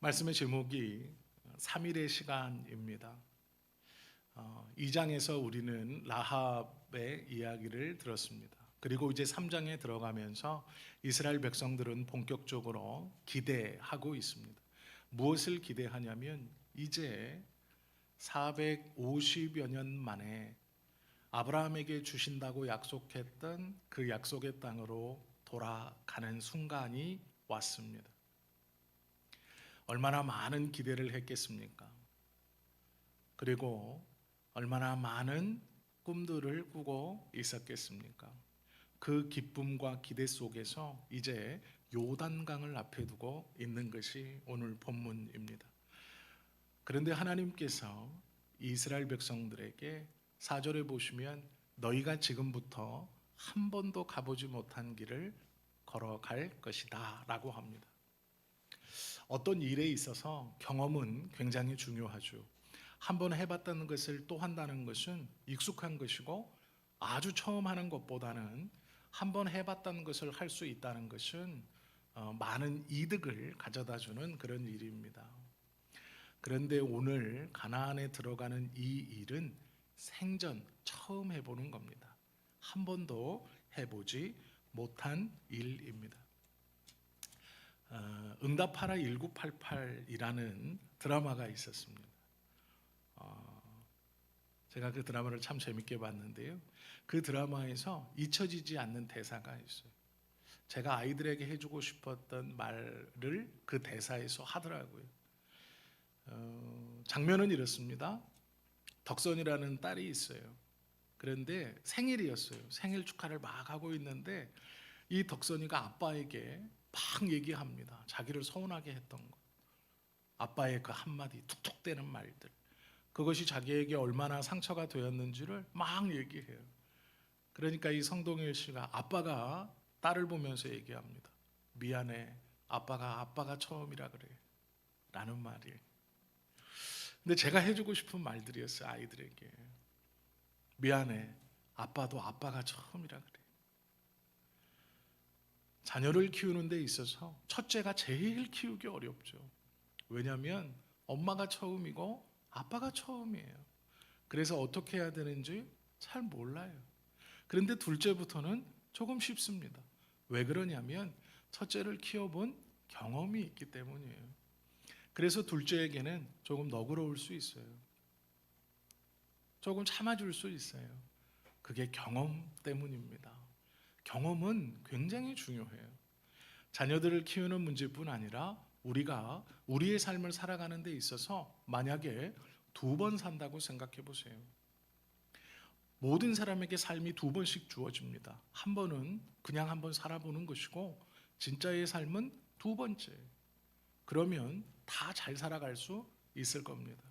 말씀의 제목이 3일의 시간입니다. 2장에서 우리는 라합의 이야기를 들었습니다. 그리고 이제 3장에 들어가면서 이스라엘 백성들은 본격적으로 기대하고 있습니다. 무엇을 기대하냐면 이제 450여 년 만에 아브라함에게 주신다고 약속했던 그 약속의 땅으로 돌아가는 순간이 왔습니다. 얼마나 많은 기대를 했겠습니까? 그리고 얼마나 많은 꿈들을 꾸고 있었겠습니까? 그 기쁨과 기대 속에서 이제 요단강을 앞에 두고 있는 것이 오늘 본문입니다. 그런데 하나님께서 이스라엘 백성들에게 4절에 보시면 너희가 지금부터 한 번도 가보지 못한 길을 걸어갈 것이다 라고 합니다. 어떤 일에 있어서 경험은 굉장히 중요하죠. 한번 해봤다는 것을 또 한다는 것은 익숙한 것이고 아주 처음 하는 것보다는 한번 해봤다는 것을 할 수 있다는 것은 많은 이득을 가져다주는 그런 일입니다. 그런데 오늘 가나안에 들어가는 이 일은 생전 처음 해보는 겁니다. 한 번도 해보지 못한 일입니다. 응답하라 1988이라는 드라마가 있었습니다. 제가 그 드라마를 참 재밌게 봤는데요. 그 드라마에서 잊혀지지 않는 대사가 있어요. 제가 아이들에게 해주고 싶었던 말을 그 대사에서 하더라고요. 장면은 이렇습니다. 덕선이라는 딸이 있어요. 그런데 생일이었어요. 생일 축하를 막 하고 있는데 이 덕선이가 아빠에게 막 얘기합니다. 자기를 서운하게 했던 것, 아빠의 그 한마디 툭툭대는 말들, 그것이 자기에게 얼마나 상처가 되었는지를 막 얘기해요. 그러니까 이 성동일 씨가 아빠가 딸을 보면서 얘기합니다. 미안해, 아빠가 처음이라 그래 라는 말이. 근데 제가 해주고 싶은 말들이었어요. 아이들에게 미안해, 아빠도 아빠가 처음이라 그래. 자녀를 키우는 데 있어서 첫째가 제일 키우기 어렵죠. 왜냐하면 엄마가 처음이고 아빠가 처음이에요. 그래서 어떻게 해야 되는지 잘 몰라요. 그런데 둘째부터는 조금 쉽습니다. 왜 그러냐면 첫째를 키워본 경험이 있기 때문이에요. 그래서 둘째에게는 조금 너그러울 수 있어요. 조금 참아줄 수 있어요. 그게 경험 때문입니다. 경험은 굉장히 중요해요. 자녀들을 키우는 문제뿐 아니라 우리가 우리의 삶을 살아가는 데 있어서 만약에 2번 산다고 생각해 보세요. 모든 사람에게 삶이 2번씩 주어집니다. 한 번은 그냥 한번 살아보는 것이고 진짜의 삶은 2번째. 그러면 다 잘 살아갈 수 있을 겁니다.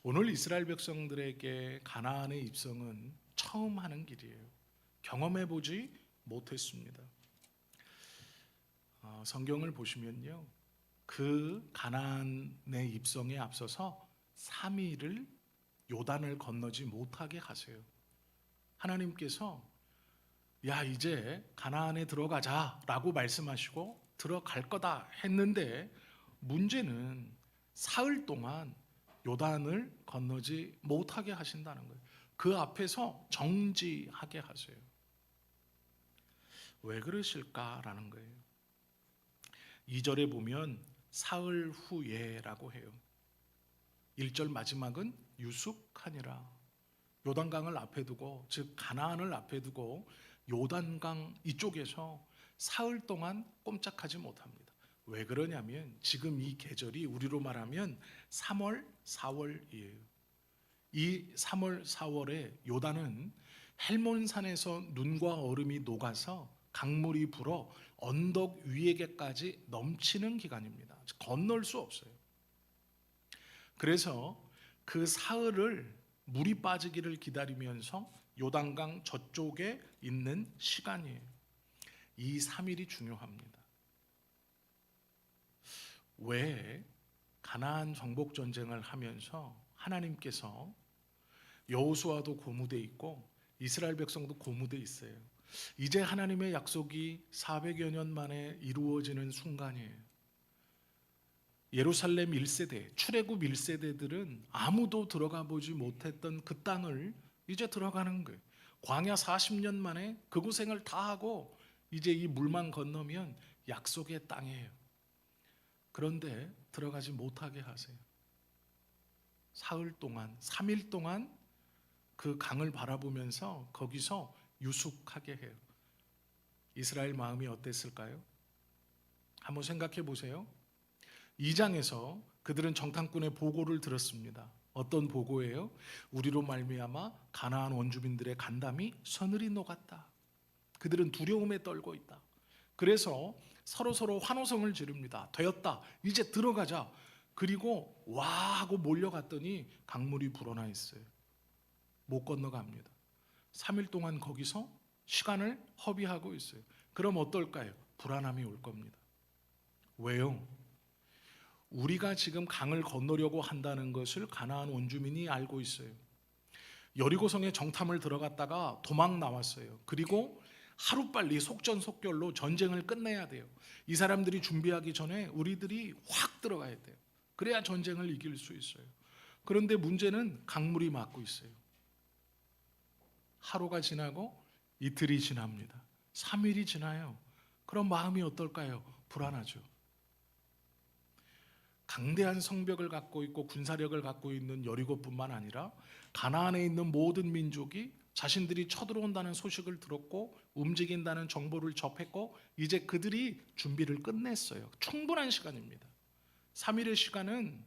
오늘 이스라엘 백성들에게 가나안의 입성은 처음 하는 길이에요. 경험해 보지 못했습니다. 성경을 보시면요, 그 가나안의 입성에 앞서서 3일을 요단을 건너지 못하게 하세요. 하나님께서 야 이제 가나안에 들어가자라고 말씀하시고 들어갈 거다 했는데 문제는 사흘 동안 요단을 건너지 못하게 하신다는 거예요. 그 앞에서 정지하게 하세요. 왜 그러실까라는 거예요. 2절에 보면 사흘 후에라고 해요. 1절 마지막은 유숙하니라. 요단강을 앞에 두고, 즉 가나안을 앞에 두고 요단강 이쪽에서 사흘 동안 꼼짝하지 못합니다. 왜 그러냐면 지금 이 계절이 우리로 말하면 3월, 4월이에요. 이 3월, 4월에 요단은 헬몬산에서 눈과 얼음이 녹아서 강물이 불어 언덕 위에까지 넘치는 기간입니다. 건널 수 없어요. 그래서 그 사흘을 물이 빠지기를 기다리면서 요단강 저쪽에 있는 시간이에요. 이 3일이 중요합니다. 왜 가나안 정복 전쟁을 하면서 하나님께서 여호수아도 고무돼 있고 이스라엘 백성도 고무돼 있어요. 이제 하나님의 약속이 400여 년 만에 이루어지는 순간이에요. 예루살렘 1세대, 출애굽 1세대들은 아무도 들어가 보지 못했던 그 땅을 이제 들어가는 거예요. 광야 40년 만에 그 고생을 다 하고 이제 이 물만 건너면 약속의 땅이에요. 그런데 들어가지 못하게 하세요. 사흘 동안, 3일 동안 그 강을 바라보면서 거기서 유숙하게 해요. 이스라엘 마음이 어땠을까요? 한번 생각해 보세요. 2장에서 그들은 정탐꾼의 보고를 들었습니다. 어떤 보고예요? 우리로 말미암아 가나안 원주민들의 간담이 서늘이 녹았다. 그들은 두려움에 떨고 있다. 그래서 서로 환호성을 지릅니다. 되었다. 이제 들어가자. 그리고 와 하고 몰려갔더니 강물이 불어나 있어요. 못 건너갑니다. 3일 동안 거기서 시간을 허비하고 있어요. 그럼 어떨까요? 불안함이 올 겁니다. 왜요? 우리가 지금 강을 건너려고 한다는 것을 가나안 원주민이 알고 있어요. 여리고성에 정탐을 들어갔다가 도망 나왔어요. 그리고 하루빨리 속전속결로 전쟁을 끝내야 돼요. 이 사람들이 준비하기 전에 우리들이 확 들어가야 돼요. 그래야 전쟁을 이길 수 있어요. 그런데 문제는 강물이 막고 있어요. 하루가 지나고 이틀이 지납니다. 3일이 지나요. 그럼 마음이 어떨까요? 불안하죠. 강대한 성벽을 갖고 있고 군사력을 갖고 있는 여리고뿐만 아니라 가나안에 있는 모든 민족이 자신들이 쳐들어온다는 소식을 들었고 움직인다는 정보를 접했고 이제 그들이 준비를 끝냈어요. 충분한 시간입니다. 3일의 시간은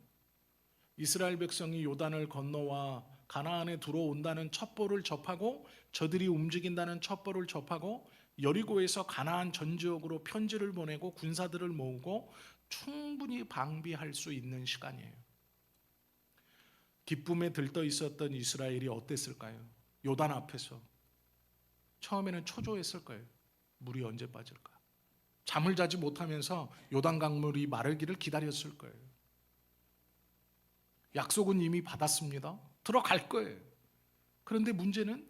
이스라엘 백성이 요단을 건너와 가나안에 들어온다는 첩보를 접하고 저들이 움직인다는 첩보를 접하고 여리고에서 가나안 전 지역으로 편지를 보내고 군사들을 모으고 충분히 방비할 수 있는 시간이에요. 기쁨에 들떠 있었던 이스라엘이 어땠을까요? 요단 앞에서 처음에는 초조했을 거예요. 물이 언제 빠질까? 잠을 자지 못하면서 요단 강물이 마르기를 기다렸을 거예요. 약속은 이미 받았습니다. 들어갈 거예요. 그런데 문제는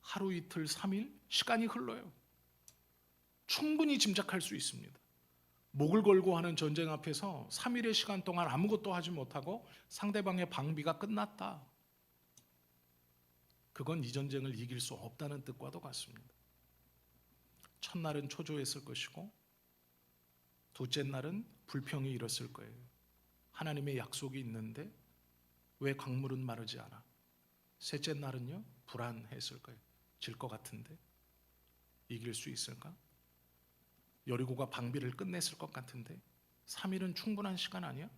하루 이틀 3일 시간이 흘러요. 충분히 짐작할 수 있습니다. 목을 걸고 하는 전쟁 앞에서 3일의 시간 동안 아무것도 하지 못하고 상대방의 방비가 끝났다. 그건 이 전쟁을 이길 수 없다는 뜻과도 같습니다. 첫날은 초조했을 것이고 둘째 날은 불평이 일었을 거예요. 하나님의 약속이 있는데 왜 강물은 마르지 않아? 셋째 날은요, 불안했을 거예요. 질 것 같은데 이길 수 있을까? 여리고가 방비를 끝냈을 것 같은데 3일은 충분한 시간 아니야?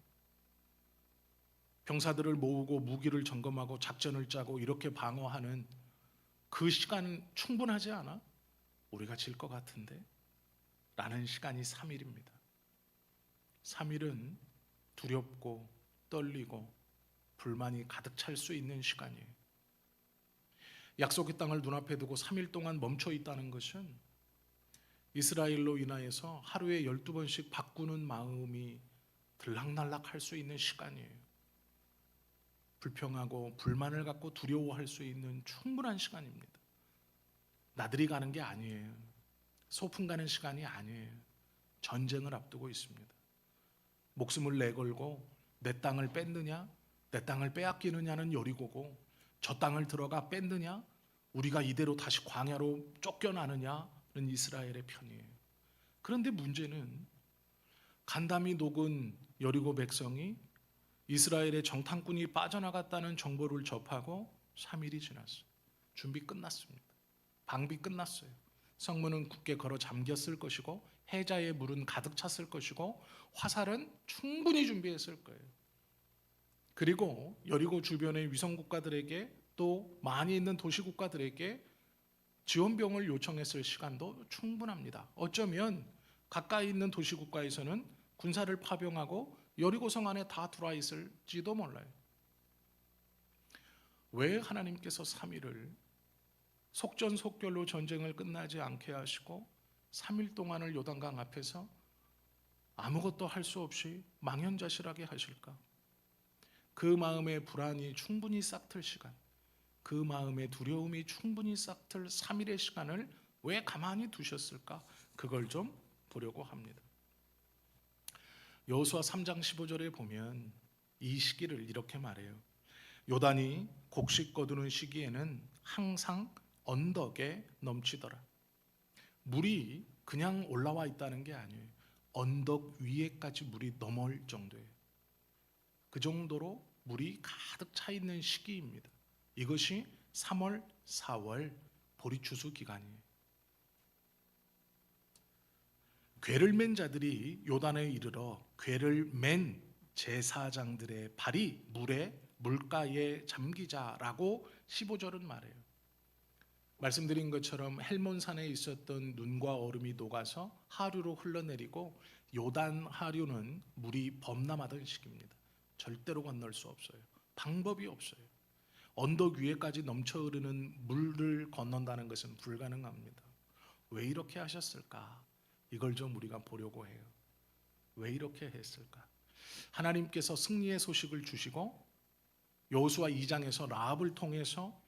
병사들을 모으고 무기를 점검하고 작전을 짜고 이렇게 방어하는 그 시간은 충분하지 않아? 우리가 질 것 같은데? 라는 시간이 3일입니다. 3일은 두렵고 떨리고 불만이 가득 찰 수 있는 시간이에요. 약속의 땅을 눈앞에 두고 3일 동안 멈춰 있다는 것은 이스라엘로 인하여서 하루에 12번씩 바꾸는 마음이 들락날락할 수 있는 시간이에요. 불평하고 불만을 갖고 두려워할 수 있는 충분한 시간입니다. 나들이 가는 게 아니에요. 소풍 가는 시간이 아니에요. 전쟁을 앞두고 있습니다. 목숨을 내걸고 내 땅을 뺐느냐, 내 땅을 빼앗기느냐는 여리고고 저 땅을 들어가 뺐느냐, 우리가 이대로 다시 광야로 쫓겨나느냐는 이스라엘의 편이에요. 그런데 문제는 간담이 녹은 여리고 백성이 이스라엘의 정탐꾼이 빠져나갔다는 정보를 접하고 3일이 지났어요. 준비 끝났습니다. 방비 끝났어요. 성문은 굳게 걸어 잠겼을 것이고 해자의 물은 가득 찼을 것이고 화살은 충분히 준비했을 거예요. 그리고 여리고 주변의 위성국가들에게 또 많이 있는 도시국가들에게 지원병을 요청했을 시간도 충분합니다. 어쩌면 가까이 있는 도시국가에서는 군사를 파병하고 여리고성 안에 다 들어와 있을지도 몰라요. 왜 하나님께서 3일을 속전속결로 전쟁을 끝나지 않게 하시고 3일 동안을 요단강 앞에서 아무것도 할 수 없이 망연자실하게 하실까? 그 마음의 불안이 충분히 싹틀 시간, 그 마음의 두려움이 충분히 싹틀 3일의 시간을 왜 가만히 두셨을까? 그걸 좀 보려고 합니다. 여호수아 3장 15절에 보면 이 시기를 이렇게 말해요. 요단이 곡식 거두는 시기에는 항상 언덕에 넘치더라. 물이 그냥 올라와 있다는 게 아니에요. 언덕 위에까지 물이 넘어올 정도예요. 그 정도로 물이 가득 차 있는 시기입니다. 이것이 3월, 4월 보리추수 기간이에요. 궤를 맨 자들이 요단에 이르러 궤를 맨 제사장들의 발이 물가에 잠기자라고 15절은 말해요. 말씀드린 것처럼 헬몬산에 있었던 눈과 얼음이 녹아서 하류로 흘러내리고 요단 하류는 물이 범람하던 시기입니다. 절대로 건널 수 없어요. 방법이 없어요. 언덕 위에까지 넘쳐 흐르는 물을 건넌다는 것은 불가능합니다. 왜 이렇게 하셨을까? 이걸 좀 우리가 보려고 해요. 왜 이렇게 했을까? 하나님께서 승리의 소식을 주시고 여호수아 2장에서 라합을 통해서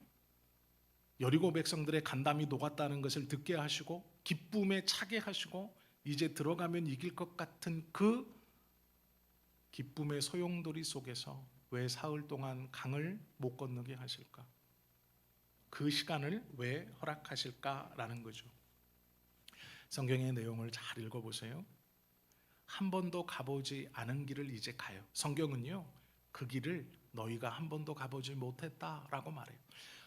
여리고 백성들의 간담이 녹았다는 것을 듣게 하시고 기쁨에 차게 하시고 이제 들어가면 이길 것 같은 그 기쁨의 소용돌이 속에서 왜 사흘 동안 강을 못 건너게 하실까? 그 시간을 왜 허락하실까라는 거죠. 성경의 내용을 잘 읽어보세요. 한 번도 가보지 않은 길을 이제 가요. 성경은요, 그 길을 너희가 한 번도 가보지 못했다라고 말해요.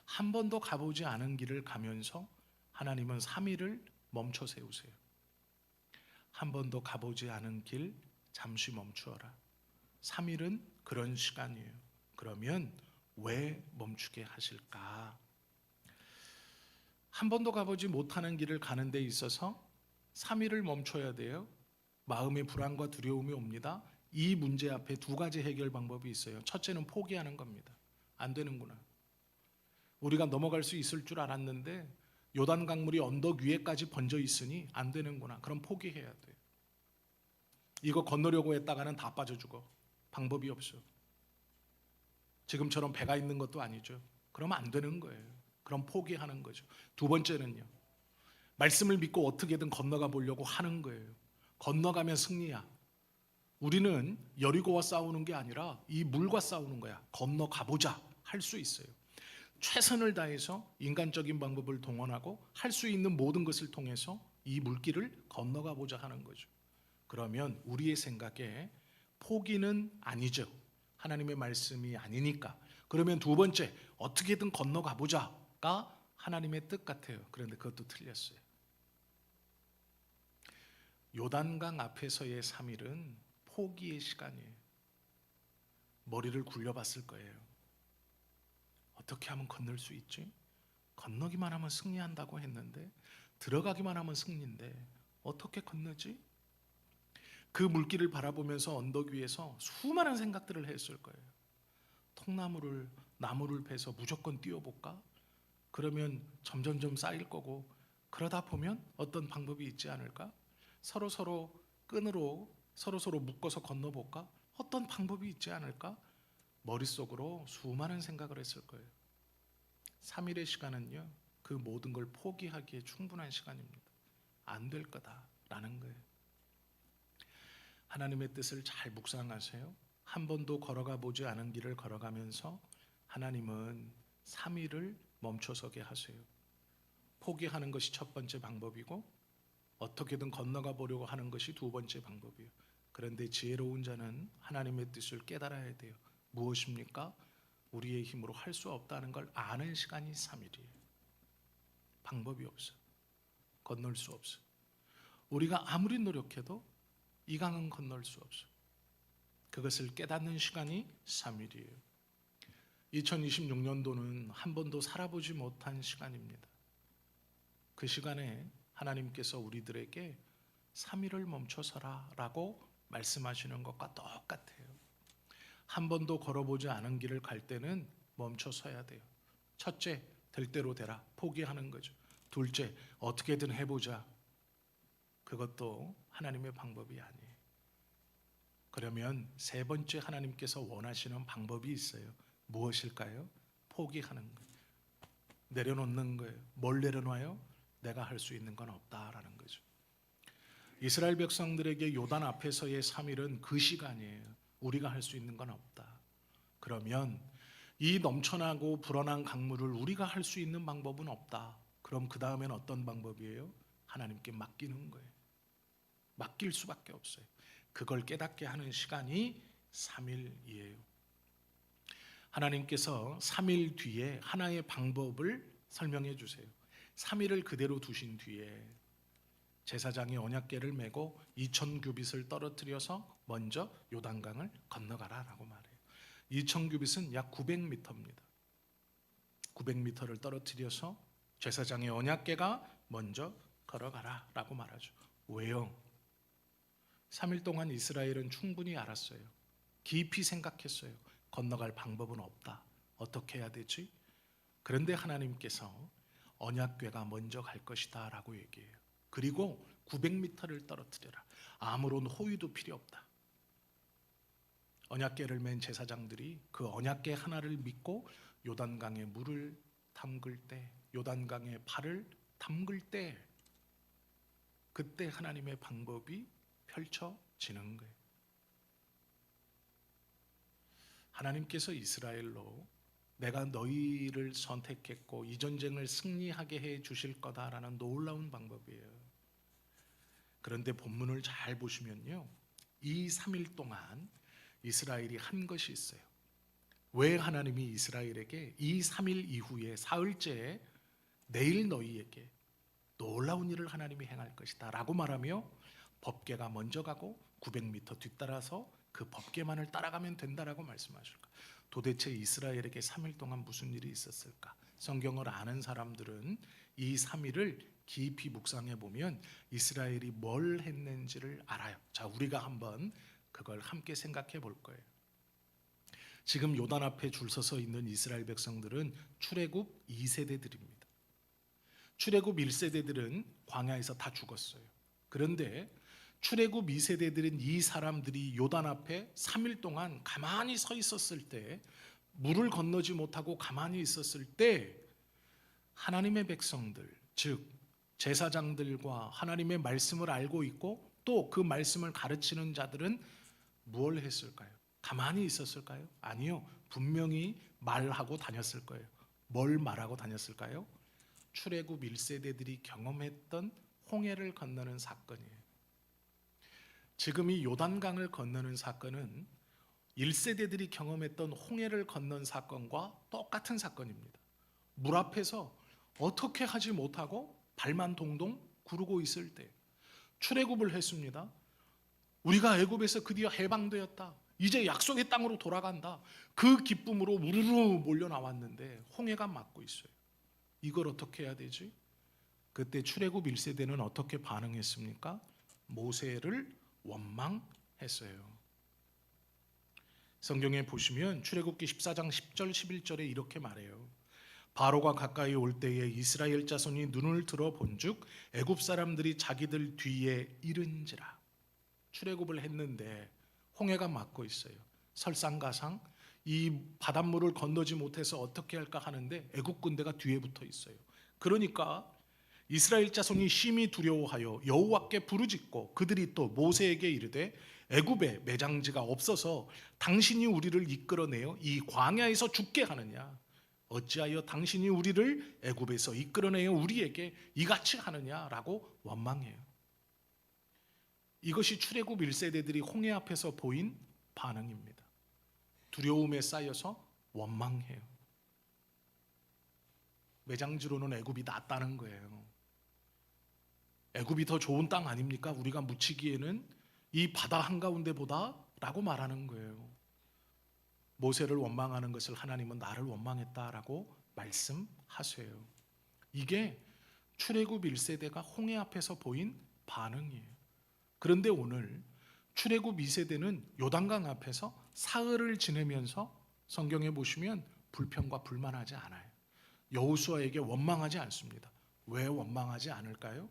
한 번도 가보지 않은 길을 가면서 하나님은 3일을 멈춰 세우세요. 한 번도 가보지 않은 길 잠시 멈추어라. 3일은 그런 시간이에요. 그러면 왜 멈추게 하실까? 한 번도 가보지 못하는 길을 가는 데 있어서 3일을 멈춰야 돼요. 마음의 불안과 두려움이 옵니다. 이 문제 앞에 두 가지 해결 방법이 있어요. 첫째는 포기하는 겁니다. 안 되는구나. 우리가 넘어갈 수 있을 줄 알았는데 요단 강물이 언덕 위에까지 번져 있으니 안 되는구나. 그럼 포기해야 돼요. 이거 건너려고 했다가는 다 빠져 죽어. 방법이 없어. 지금처럼 배가 있는 것도 아니죠. 그러면 안 되는 거예요. 그럼 포기하는 거죠. 두 번째는요. 말씀을 믿고 어떻게든 건너가 보려고 하는 거예요. 건너가면 승리야. 우리는 여리고와 싸우는 게 아니라 이 물과 싸우는 거야. 건너가 보자. 할 수 있어요. 최선을 다해서 인간적인 방법을 동원하고 할 수 있는 모든 것을 통해서 이 물길을 건너가 보자 하는 거죠. 그러면 우리의 생각에 포기는 아니죠. 하나님의 말씀이 아니니까. 그러면 두 번째, 어떻게든 건너가 보자가 하나님의 뜻 같아요. 그런데 그것도 틀렸어요. 요단강 앞에서의 3일은 포기의 시간이에요. 머리를 굴려봤을 거예요. 어떻게 하면 건널 수 있지? 건너기만 하면 승리한다고 했는데 들어가기만 하면 승리인데 어떻게 건너지? 그 물길을 바라보면서 언덕 위에서 수많은 생각들을 했을 거예요. 나무를 베서 무조건 뛰어볼까? 그러면 점점점 쌓일 거고 그러다 보면 어떤 방법이 있지 않을까? 서로 끈으로 서로 묶어서 건너볼까? 어떤 방법이 있지 않을까? 머릿속으로 수많은 생각을 했을 거예요. 3일의 시간은요, 그 모든 걸 포기하기에 충분한 시간입니다. 안 될 거다라는 거예요. 하나님의 뜻을 잘 묵상하세요. 한 번도 걸어가 보지 않은 길을 걸어가면서 하나님은 3일을 멈춰서게 하세요. 포기하는 것이 첫 번째 방법이고 어떻게든 건너가 보려고 하는 것이 두 번째 방법이에요. 그런데 지혜로운 자는 하나님의 뜻을 깨달아야 돼요. 무엇입니까? 우리의 힘으로 할 수 없다는 걸 아는 시간이 3일이에요. 방법이 없어. 건널 수 없어. 우리가 아무리 노력해도 이 강은 건널 수 없어. 그것을 깨닫는 시간이 3일이에요. 2026년도는 한 번도 살아보지 못한 시간입니다. 그 시간에 하나님께서 우리들에게 3일을 멈춰서라 라고 말씀하시는 것과 똑같아요. 한 번도 걸어보지 않은 길을 갈 때는 멈춰 서야 돼요. 첫째, 될 대로 되라. 포기하는 거죠. 둘째, 어떻게든 해보자. 그것도 하나님의 방법이 아니에요. 그러면 세 번째 하나님께서 원하시는 방법이 있어요. 무엇일까요? 포기하는 거예요. 내려놓는 거예요. 뭘 내려놔요? 내가 할 수 있는 건 없다라는 거죠. 이스라엘 백성들에게 요단 앞에서의 3일은 그 시간이에요. 우리가 할 수 있는 건 없다. 그러면 이 넘쳐나고 불어난 강물을 우리가 할 수 있는 방법은 없다. 그럼 그 다음엔 어떤 방법이에요? 하나님께 맡기는 거예요. 맡길 수밖에 없어요. 그걸 깨닫게 하는 시간이 3일이에요. 하나님께서 3일 뒤에 하나의 방법을 설명해 주세요. 3일을 그대로 두신 뒤에 제사장이 언약궤를 메고 2000규빗을 떨어뜨려서 먼저 요단강을 건너가라라고 말해요. 2000규빗은 약 900m입니다. 900m를 떨어뜨려서 제사장의 언약궤가 먼저 걸어가라라고 말하죠. 왜요? 3일 동안 이스라엘은 충분히 알았어요. 깊이 생각했어요. 건너갈 방법은 없다. 어떻게 해야 되지? 그런데 하나님께서 언약궤가 먼저 갈 것이다 라고 얘기해요. 그리고 900m를 떨어뜨려라. 아무런 호위도 필요 없다. 언약궤를 맨 제사장들이 그 언약궤 하나를 믿고 요단강에 물을 담글 때, 요단강에 발을 담글 때, 그때 하나님의 방법이 펼쳐지는 거예요. 하나님께서 이스라엘로 내가 너희를 선택했고 이 전쟁을 승리하게 해 주실 거다라는 놀라운 방법이에요. 그런데 본문을 잘 보시면요, 이 3일 동안 이스라엘이 한 것이 있어요. 왜 하나님이 이스라엘에게 이 3일 이후에 사흘째에 내일 너희에게 놀라운 일을 하나님이 행할 것이다 라고 말하며 법궤가 먼저 가고 900m 뒤따라서 그 법궤만을 따라가면 된다라고 말씀하실까? 도대체 이스라엘에게 3일 동안 무슨 일이 있었을까? 성경을 아는 사람들은 이 3일을 깊이 묵상해 보면 이스라엘이 뭘 했는지를 알아요. 자, 우리가 한번 그걸 함께 생각해 볼 거예요. 지금 요단 앞에 줄 서서 있는 이스라엘 백성들은 출애굽 2세대들입니다. 출애굽 1세대들은 광야에서 다 죽었어요. 그런데 출애굽 2세대들은 이 사람들이 요단 앞에 3일 동안 가만히 서 있었을 때, 물을 건너지 못하고 가만히 있었을 때 하나님의 백성들, 즉 제사장들과 하나님의 말씀을 알고 있고 또 그 말씀을 가르치는 자들은 무엇을 했을까요? 가만히 있었을까요? 아니요. 분명히 말하고 다녔을 거예요. 뭘 말하고 다녔을까요? 출애굽 1세대들이 경험했던 홍해를 건너는 사건이에요. 지금 이 요단강을 건너는 사건은 1세대들이 경험했던 홍해를 건넌 사건과 똑같은 사건입니다. 물 앞에서 어떻게 하지 못하고 발만 동동 구르고 있을 때 출애굽을 했습니다. 우리가 애굽에서 드디어 해방되었다. 이제 약속의 땅으로 돌아간다. 그 기쁨으로 우르르 몰려 나왔는데 홍해가 막고 있어요. 이걸 어떻게 해야 되지? 그때 출애굽 1세대는 어떻게 반응했습니까? 모세를 원망했어요. 성경에 보시면 출애굽기 14장 10절 11절에 이렇게 말해요. 바로가 가까이 올 때에 이스라엘 자손이 눈을 들어 본즉 애굽 사람들이 자기들 뒤에 이른지라. 출애굽을 했는데 홍해가 막고 있어요. 설상가상 이 바닷물을 건너지 못해서 어떻게 할까 하는데 애굽 군대가 뒤에 붙어 있어요. 그러니까 이스라엘 자손이 심히 두려워하여 여호와께 부르짖고 그들이 또 모세에게 이르되 애굽에 매장지가 없어서 당신이 우리를 이끌어내어 이 광야에서 죽게 하느냐? 어찌하여 당신이 우리를 애굽에서 이끌어내어 우리에게 이같이 하느냐라고 원망해요. 이것이 출애굽 1세대들이 홍해 앞에서 보인 반응입니다. 두려움에 쌓여서 원망해요. 매장지로는 애굽이 낫다는 거예요. 애굽이 더 좋은 땅 아닙니까? 우리가 묻히기에는 이 바다 한가운데보다 라고 말하는 거예요. 모세를 원망하는 것을 하나님은 나를 원망했다라고 말씀하세요. 이게 출애굽 1세대가 홍해 앞에서 보인 반응이에요. 그런데 오늘 출애굽 2세대는 요단강 앞에서 사흘을 지내면서 성경에 보시면 불평과 불만하지 않아요. 여호수아에게 원망하지 않습니다. 왜 원망하지 않을까요?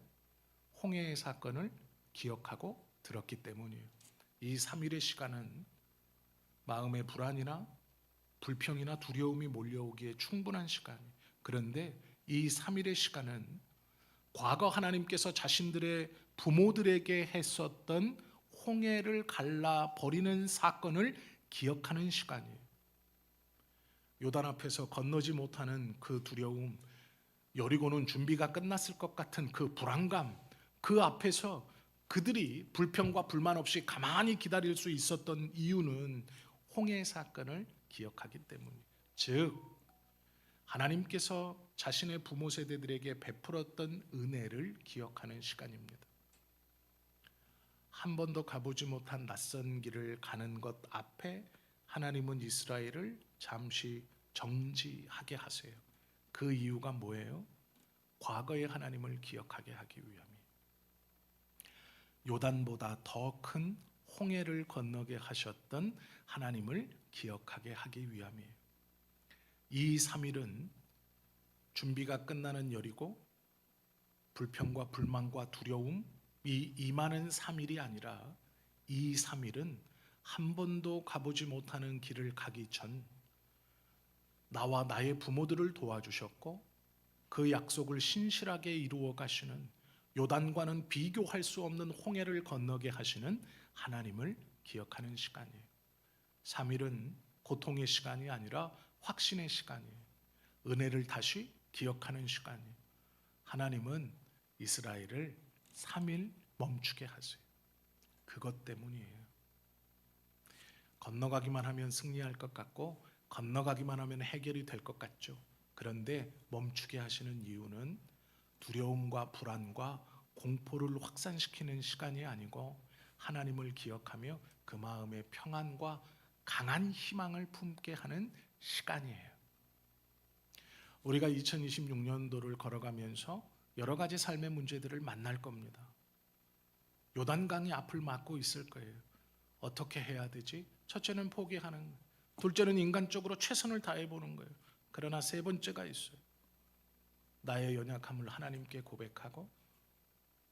홍해의 사건을 기억하고 들었기 때문이에요. 이 3일의 시간은 마음의 불안이나 불평이나 두려움이 몰려오기에 충분한 시간이에요. 그런데 이 3일의 시간은 과거 하나님께서 자신들의 부모들에게 했었던 홍해를 갈라 버리는 사건을 기억하는 시간이에요. 요단 앞에서 건너지 못하는 그 두려움, 여리고는 준비가 끝났을 것 같은 그 불안감, 그 앞에서 그들이 불평과 불만 없이 가만히 기다릴 수 있었던 이유는 홍해 사건을 기억하기 때문이에요. 즉 하나님께서 자신의 부모 세대들에게 베풀었던 은혜를 기억하는 시간입니다. 한 번도 가보지 못한 낯선 길을 가는 것 앞에 하나님은 이스라엘을 잠시 정지하게 하세요. 그 이유가 뭐예요? 과거의 하나님을 기억하게 하기 위함이에요. 요단보다 더 큰 홍해를 건너게 하셨던 하나님을 기억하게 하기 위함이에요. 이 3일은 준비가 끝나는 여리고 불평과 불만과 두려움이 임하는 3일이 아니라 이 3일은 한 번도 가보지 못하는 길을 가기 전 나와 나의 부모들을 도와주셨고 그 약속을 신실하게 이루어 가시는 요단과는 비교할 수 없는 홍해를 건너게 하시는 하나님을 기억하는 시간이에요. 3일은 고통의 시간이 아니라 확신의 시간이에요. 은혜를 다시 기억하는 시간이에요. 하나님은 이스라엘을 3일 멈추게 하세요. 그것 때문이에요. 건너가기만 하면 승리할 것 같고 건너가기만 하면 해결이 될 것 같죠. 그런데 멈추게 하시는 이유는 두려움과 불안과 공포를 확산시키는 시간이 아니고 하나님을 기억하며 그 마음의 평안과 강한 희망을 품게 하는 시간이에요. 우리가 2026년도를 걸어가면서 여러 가지 삶의 문제들을 만날 겁니다. 요단강이 앞을 막고 있을 거예요. 어떻게 해야 되지? 첫째는 포기하는 거예요. 둘째는 인간적으로 최선을 다해보는 거예요. 그러나 세 번째가 있어요. 나의 연약함을 하나님께 고백하고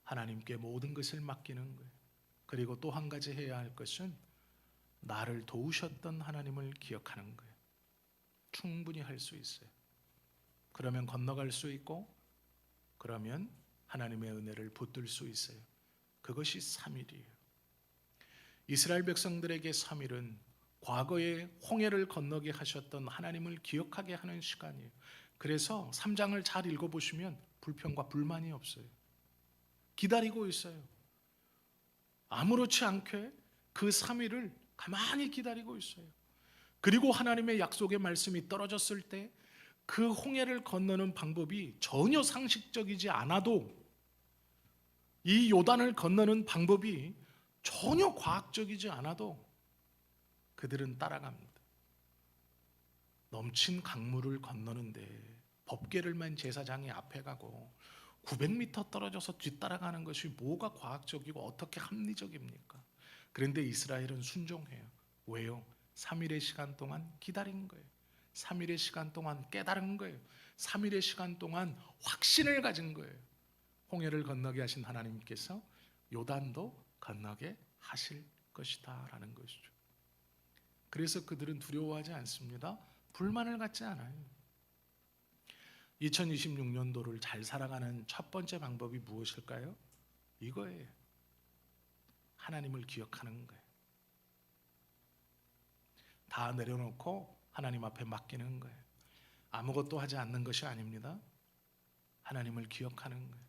하나님께 모든 것을 맡기는 거예요. 그리고 또 한 가지 해야 할 것은 나를 도우셨던 하나님을 기억하는 거예요. 충분히 할 수 있어요. 그러면 건너갈 수 있고 그러면 하나님의 은혜를 붙들 수 있어요. 그것이 3일이에요. 이스라엘 백성들에게 3일은 과거에 홍해를 건너게 하셨던 하나님을 기억하게 하는 시간이에요. 그래서 3장을 잘 읽어보시면 불평과 불만이 없어요. 기다리고 있어요. 아무렇지 않게 그 3일을 가만히 기다리고 있어요. 그리고 하나님의 약속의 말씀이 떨어졌을 때 그 홍해를 건너는 방법이 전혀 상식적이지 않아도 이 요단을 건너는 방법이 전혀 과학적이지 않아도 그들은 따라갑니다. 넘친 강물을 건너는데 법궤를 맨 제사장이 앞에 가고 900m 떨어져서 뒤따라가는 것이 뭐가 과학적이고 어떻게 합리적입니까? 그런데 이스라엘은 순종해요. 왜요? 3일의 시간 동안 기다린 거예요. 3일의 시간 동안 깨달은 거예요. 3일의 시간 동안 확신을 가진 거예요. 홍해를 건너게 하신 하나님께서 요단도 건너게 하실 것이다 라는 것이죠. 그래서 그들은 두려워하지 않습니다. 불만을 갖지 않아요. 2026년도를 잘 살아가는 첫 번째 방법이 무엇일까요? 이거예요. 하나님을 기억하는 거예요. 다 내려놓고 하나님 앞에 맡기는 거예요. 아무것도 하지 않는 것이 아닙니다. 하나님을 기억하는 거예요.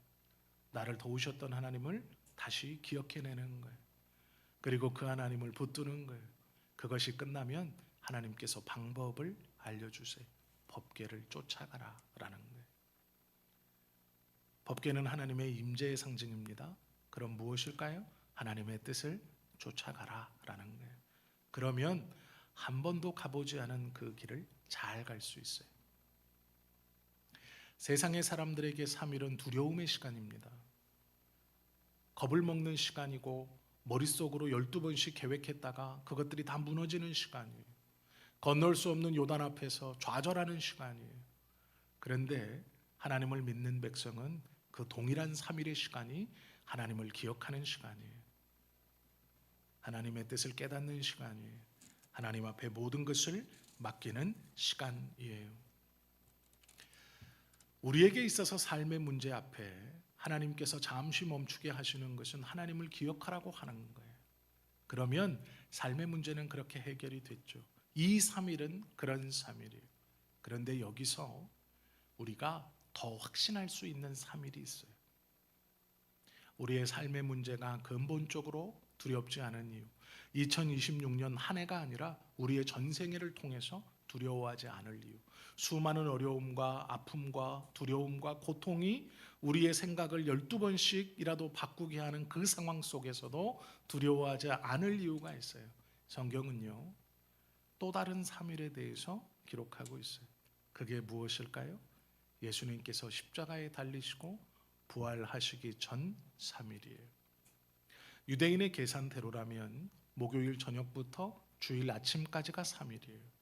나를 도우셨던 하나님을 다시 기억해내는 거예요. 그리고 그 하나님을 붙드는 거예요. 그것이 끝나면 하나님께서 방법을 알려주세요. 법궤를 쫓아가라 라는 거예요. 법궤는 하나님의 임재의 상징입니다. 그럼 무엇일까요? 하나님의 뜻을 쫓아가라 라는 거예요. 그러면 한 번도 가보지 않은 그 길을 잘 갈 수 있어요. 세상의 사람들에게 3일은 두려움의 시간입니다. 겁을 먹는 시간이고 머릿속으로 12번씩 계획했다가 그것들이 다 무너지는 시간이에요. 건널 수 없는 요단 앞에서 좌절하는 시간이에요. 그런데 하나님을 믿는 백성은 그 동일한 3일의 시간이 하나님을 기억하는 시간이에요. 하나님의 뜻을 깨닫는 시간이에요. 하나님 앞에 모든 것을 맡기는 시간이에요. 우리에게 있어서 삶의 문제 앞에 하나님께서 잠시 멈추게 하시는 것은 하나님을 기억하라고 하는 거예요. 그러면 삶의 문제는 그렇게 해결이 됐죠. 이 3일은 그런 3일이에요. 그런데 여기서 우리가 더 확신할 수 있는 3일이 있어요. 우리의 삶의 문제가 근본적으로 두렵지 않은 이유, 2026년 한 해가 아니라 우리의 전생애를 통해서 두려워하지 않을 이유, 수많은 어려움과 아픔과 두려움과 고통이 우리의 생각을 12번씩이라도 바꾸게 하는 그 상황 속에서도 두려워하지 않을 이유가 있어요. 성경은요, 또 다른 3일에 대해서 기록하고 있어요. 그게 무엇일까요? 예수님께서 십자가에 달리시고 부활하시기 전 3일이에요. 유대인의 계산대로라면 목요일 저녁부터 주일 아침까지가 3일이에요.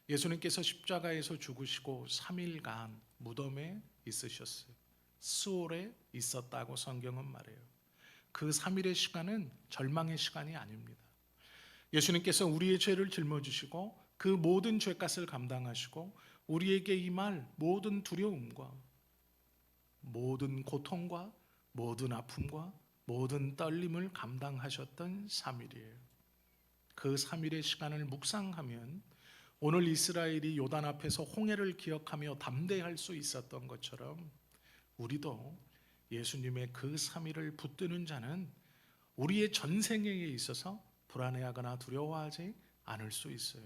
예수님께서 십자가에서 죽으시고 3일간 무덤에 있으셨어요. 스올에 있었다고 성경은 말해요. 그 3일의 시간은 절망의 시간이 아닙니다. 예수님께서 우리의 죄를 짊어지시고 그 모든 죄값을 감당하시고 우리에게 임할 모든 두려움과 모든 고통과 모든 아픔과 모든 떨림을 감당하셨던 3일이에요. 그 3일의 시간을 묵상하면 오늘 이스라엘이 요단 앞에서 홍해를 기억하며 담대할 수 있었던 것처럼 우리도 예수님의 그 3일을 붙드는 자는 우리의 전생에 있어서 불안해하거나 두려워하지 않을 수 있어요.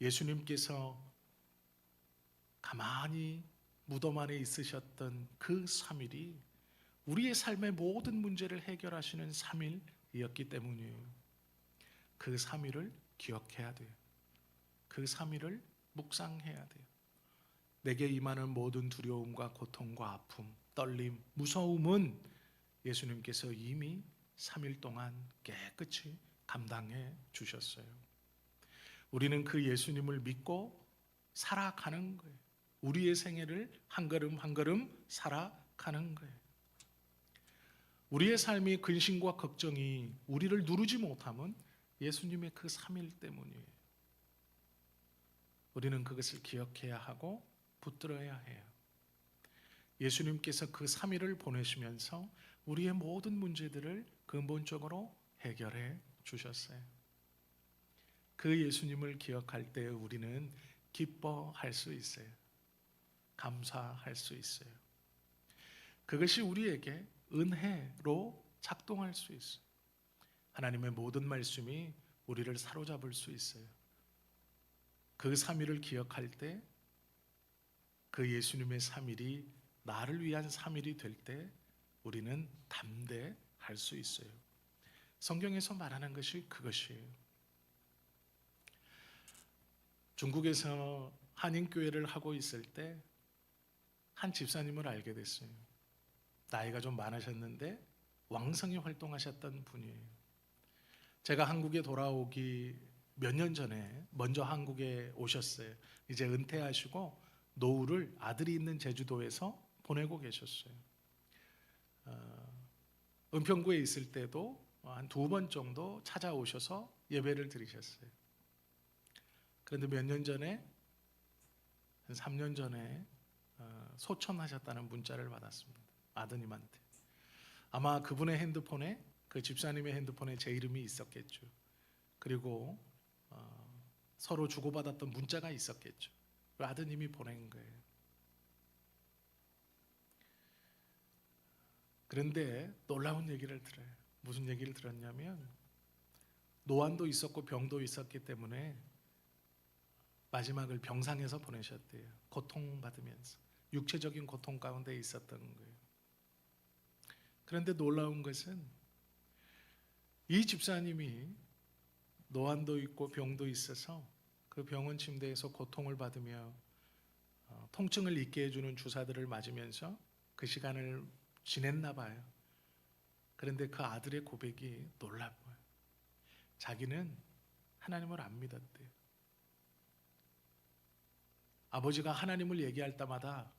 예수님께서 가만히 무덤 안에 있으셨던 그 3일이 우리의 삶의 모든 문제를 해결하시는 3일이었기 때문이에요. 그 3일을 기억해야 돼요. 그 3일을 묵상해야 돼요. 내게 임하는 모든 두려움과 고통과 아픔, 떨림, 무서움은 예수님께서 이미 3일 동안 깨끗이 감당해 주셨어요. 우리는 그 예수님을 믿고 살아가는 거예요. 우리의 생애를 한 걸음 한 걸음 살아가는 거예요. 우리의 삶의 근심과 걱정이 우리를 누르지 못하면 예수님의 그 3일 때문이에요. 우리는 그것을 기억해야 하고 붙들어야 해요. 예수님께서 그 3일을 보내시면서 우리의 모든 문제들을 근본적으로 해결해 주셨어요. 그 예수님을 기억할 때 우리는 기뻐할 수 있어요. 감사할 수 있어요. 그것이 우리에게 은혜로 작동할 수 있어요. 하나님의 모든 말씀이 우리를 사로잡을 수 있어요. 그 3일을 기억할 때 그 예수님의 3일이 나를 위한 3일이 될 때 우리는 담대할 수 있어요. 성경에서 말하는 것이 그것이에요. 중국에서 한인교회를 하고 있을 때 한 집사님을 알게 됐어요. 나이가 좀 많으셨는데 왕성히 활동하셨던 분이에요. 제가 한국에 돌아오기 몇 년 전에 먼저 한국에 오셨어요. 이제 은퇴하시고 노후를 아들이 있는 제주도에서 보내고 계셨어요. 은평구에 있을 때도 한 2번 정도 찾아오셔서 예배를 드리셨어요. 그런데 몇 년 전에, 한 3년 전에 소천하셨다는 문자를 받았습니다. 아드님한테. 아마 그분의 핸드폰에, 그 집사님의 핸드폰에 제 이름이 있었겠죠. 그리고 서로 주고받았던 문자가 있었겠죠. 아드님이 보낸 거예요. 그런데 놀라운 얘기를 들어요. 무슨 얘기를 들었냐면 노안도 있었고 병도 있었기 때문에 마지막을 병상에서 보내셨대요. 고통받으면서 육체적인 고통 가운데 있었던 거예요. 그런데 놀라운 것은 이 집사님이 노안도 있고 병도 있어서 그 병원 침대에서 고통을 받으며 통증을 잊게 해주는 주사들을 맞으면서 그 시간을 지냈나 봐요. 그런데 그 아들의 고백이 놀랍고요. 자기는 하나님을 안 믿었대요. 아버지가 하나님을 얘기할 때마다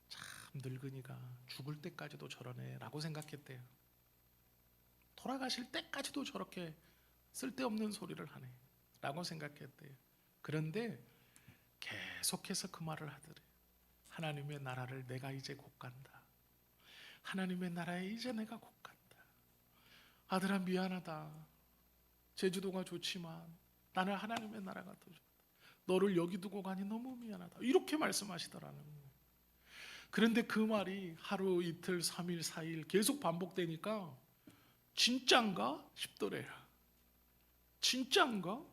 참 늙으니까 죽을 때까지도 저러네 라고 생각했대요. 돌아가실 때까지도 저렇게 쓸데없는 소리를 하네 라고 생각했대요. 그런데 계속해서 그 말을 하더래요. 하나님의 나라를 내가 이제 곧 간다. 하나님의 나라에 이제 내가 곧 간다. 아들아 미안하다. 제주도가 좋지만 나는 하나님의 나라가 더 좋다. 너를 여기 두고 가니 너무 미안하다. 이렇게 말씀하시더라는 거예요. 그런데 그 말이 하루 이틀 3일 4일 계속 반복되니까 진짠가 싶더래요. 진짠가?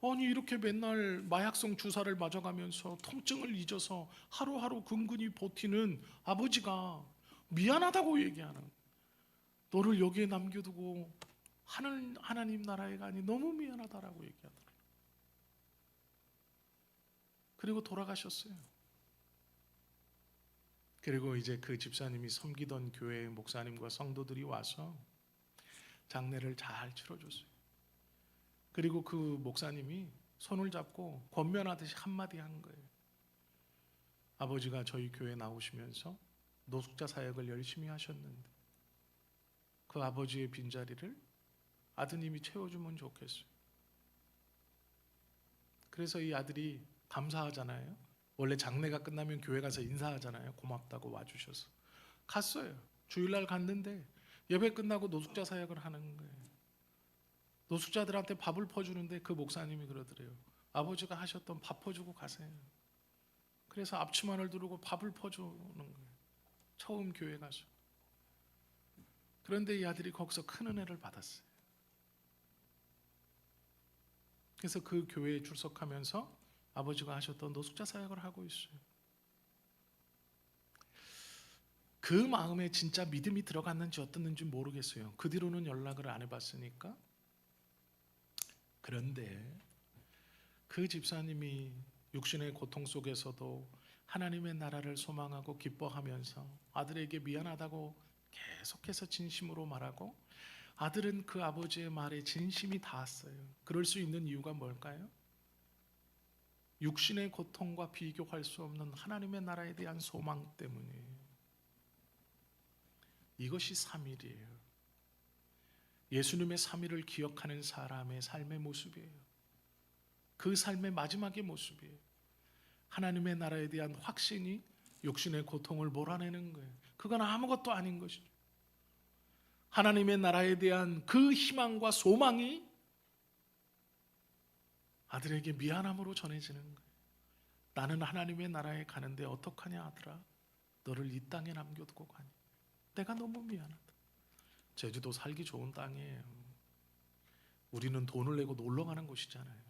아니 이렇게 맨날 마약성 주사를 맞아가면서 통증을 잊어서 하루하루 근근히 버티는 아버지가 미안하다고 얘기하는 거예요. 너를 여기에 남겨두고 하나님 나라에 가니 너무 미안하다라고 얘기하더라고요. 그리고 돌아가셨어요. 그리고 이제 그 집사님이 섬기던 교회 목사님과 성도들이 와서 장례를 잘 치러줬어요. 그리고 그 목사님이 손을 잡고 권면하듯이 한마디 한 거예요. 아버지가 저희 교회 나오시면서 노숙자 사역을 열심히 하셨는데 그 아버지의 빈자리를 아드님이 채워주면 좋겠어요. 그래서 이 아들이 감사하잖아요. 원래 장례가 끝나면 교회 가서 인사하잖아요. 고맙다고 와주셔서. 갔어요. 주일날 갔는데 예배 끝나고 노숙자 사역을 하는 거예요. 노숙자들한테 밥을 퍼주는데 그 목사님이 그러더래요. 아버지가 하셨던 밥 퍼주고 가세요. 그래서 앞치마를 두르고 밥을 퍼주는 거예요. 처음 교회 가서. 그런데 이 아들이 거기서 큰 은혜를 받았어요. 그래서 그 교회에 출석하면서 아버지가 하셨던 노숙자 사역을 하고 있어요. 그 마음에 진짜 믿음이 들어갔는지 어떻는지 모르겠어요. 그 뒤로는 연락을 안 해봤으니까. 그런데 그 집사님이 육신의 고통 속에서도 하나님의 나라를 소망하고 기뻐하면서 아들에게 미안하다고 계속해서 진심으로 말하고 아들은 그 아버지의 말에 진심이 닿았어요. 그럴 수 있는 이유가 뭘까요? 육신의 고통과 비교할 수 없는 하나님의 나라에 대한 소망 때문이에요. 이것이 3일이에요. 예수님의 3일을 기억하는 사람의 삶의 모습이에요. 그 삶의 마지막의 모습이에요. 하나님의 나라에 대한 확신이 육신의 고통을 몰아내는 거예요. 그건 아무것도 아닌 것이죠. 하나님의 나라에 대한 그 희망과 소망이 아들에게 미안함으로 전해지는 거예요. 나는 하나님의 나라에 가는데 어떡하냐 아들아. 너를 이 땅에 남겨두고 가니. 내가 너무 미안하다. 제주도 살기 좋은 땅이에요. 우리는 돈을 내고 놀러 가는 곳이잖아요.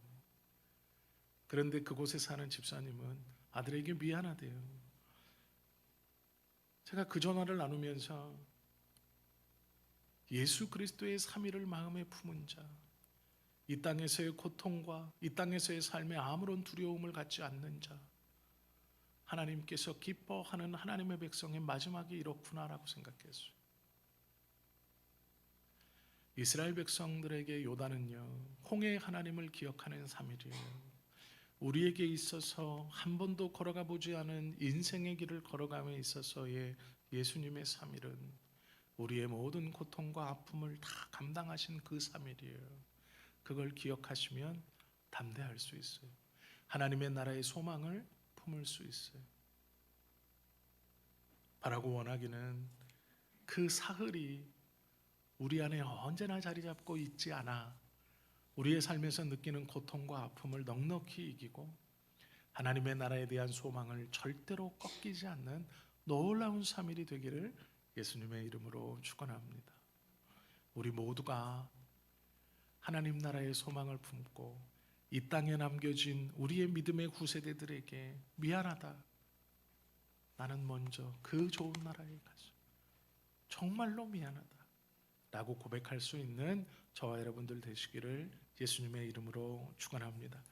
그런데 그곳에 사는 집사님은 아들에게 미안하대요. 제가 그 전화를 나누면서 예수 그리스도의 3일을 마음에 품은 자, 이 땅에서의 고통과 이 땅에서의 삶에 아무런 두려움을 갖지 않는 자, 하나님께서 기뻐하는 하나님의 백성의 마지막이 이렇구나라고 생각했어요. 이스라엘 백성들에게 요단은요, 홍해의 하나님을 기억하는 3일이에요. 우리에게 있어서 한 번도 걸어가 보지 않은 인생의 길을 걸어감에 있어서의 예수님의 3일은 우리의 모든 고통과 아픔을 다 감당하신 그 3일이에요. 그걸 기억하시면 담대할 수 있어요. 하나님의 나라의 소망을 품을 수 있어요. 바라고 원하기는 그 사흘이 우리 안에 언제나 자리 잡고 있지 않아 우리의 삶에서 느끼는 고통과 아픔을 넉넉히 이기고 하나님의 나라에 대한 소망을 절대로 꺾이지 않는 놀라운 3일이 되기를 예수님의 이름으로 축원합니다. 우리 모두가 하나님 나라의 소망을 품고 이 땅에 남겨진 우리의 믿음의 후세대들에게 미안하다. 나는 먼저 그 좋은 나라에 가서 정말로 미안하다 라고 고백할 수 있는 저와 여러분들 되시기를 예수님의 이름으로 축원합니다.